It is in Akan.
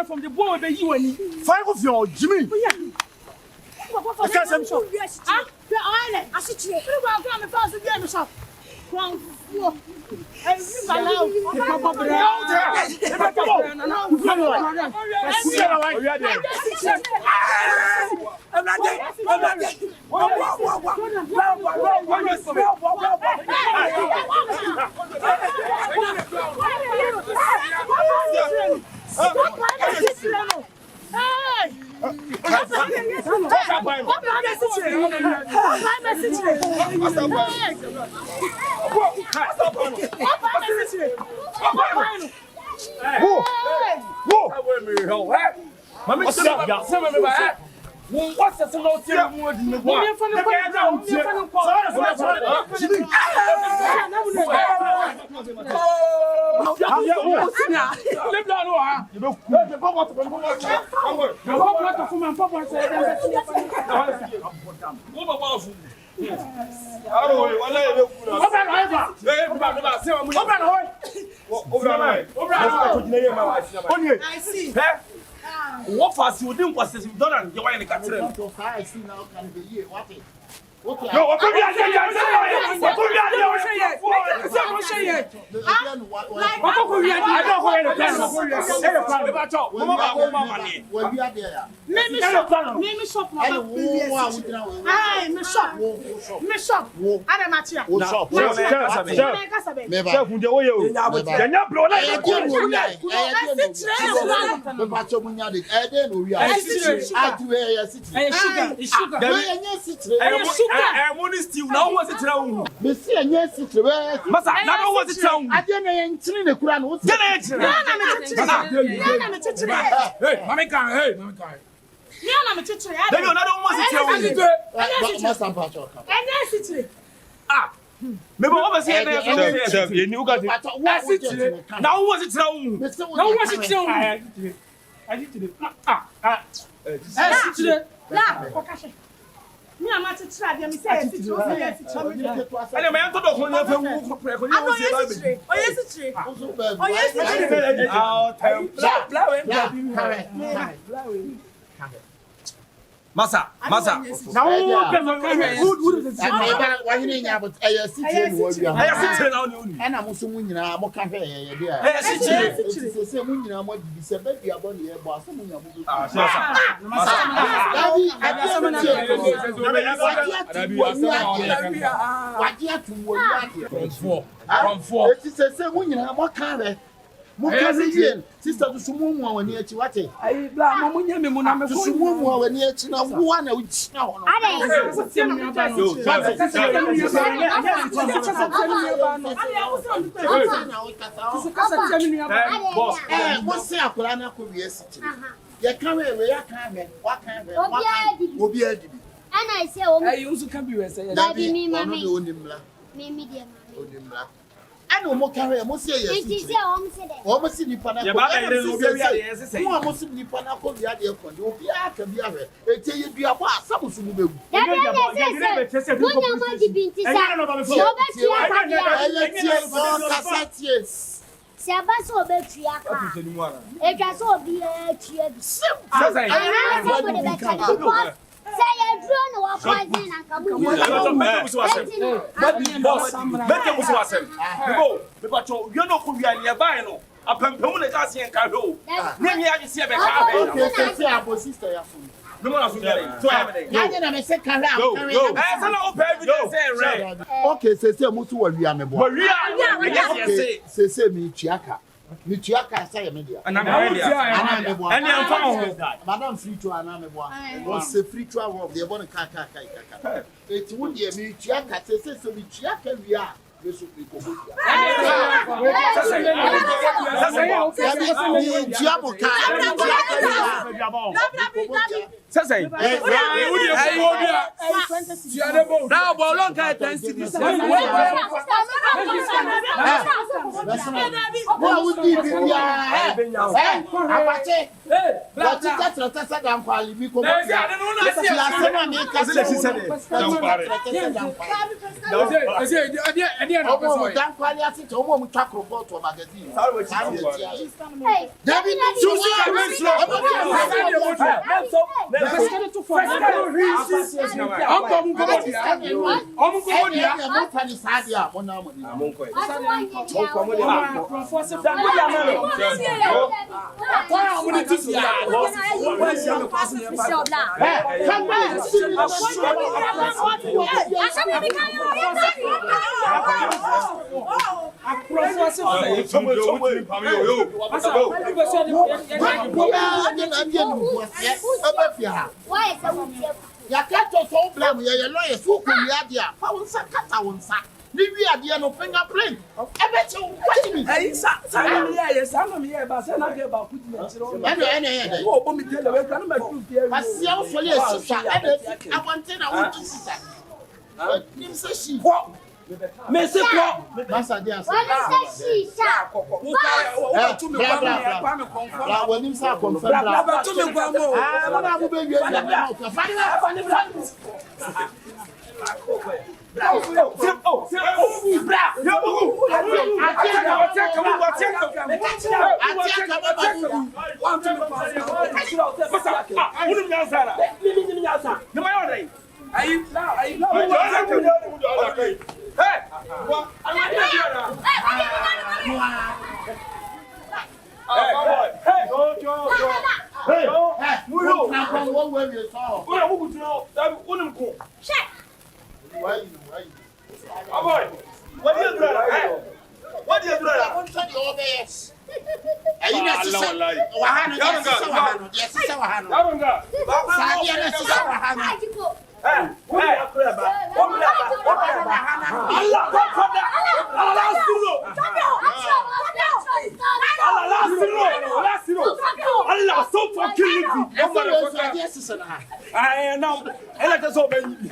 From the boy, you and Five of your Jimmy. What's the no what fast you didn't was you done and you want to catch it. I see now can be here. What? Okay. No, what could be still now was it wrong? Monsieur, yes, it's Massa, now was it wrong? I didn't in the Quran. What's the nature? Hey, Mamma, hey, Mamma. I'm a teacher. I don't know. Ah, maybe over here. You knew got it. Now was it wrong? Now was it wrong? I did to the me am at try dem say and me man to do ho na fa wu pray ko you say Massa now good why you nya but city no we city now ni and am so mu nyina mo ka hwe ye dia city say mu nyina mo di se ba bia bo ne ye bo aso mu nya mo sister to sumu wani echi wate ai bla mo nya me mu na me ko sumu wani echi na wo na uchi na ho I mo carry mo say yes. Almost see Nipana. Who almost see Nipana ko bia de ko. Obi aka bia hwe. Ete ye bia kwa asabu su mu begu. Okay, say musu wa wi amebo. Say me chiaka. Me chiaka say media. Anamebo. And am found. Madam free to anamebo. Was a free to of the born kaka. It would be me chiaka say me chiaka we are. Now, Bolon can intensity. What would be ya kato so blame ya lawyer so ko ya dia pa won sa kata won sa ni wi ade no fingerprint e be che what me Hey, sa ya sa no me ya ba sa na ke ba put me chiro ene o bo mi tell we kan ma proof here pasia o so le sisa e be abonte na won tu sisa nim se shi me se ko masa dia sa o tu me kwa me confirm la wonim sa confirm la tu me kwa mo na mo be wi na What do you do? What do you do?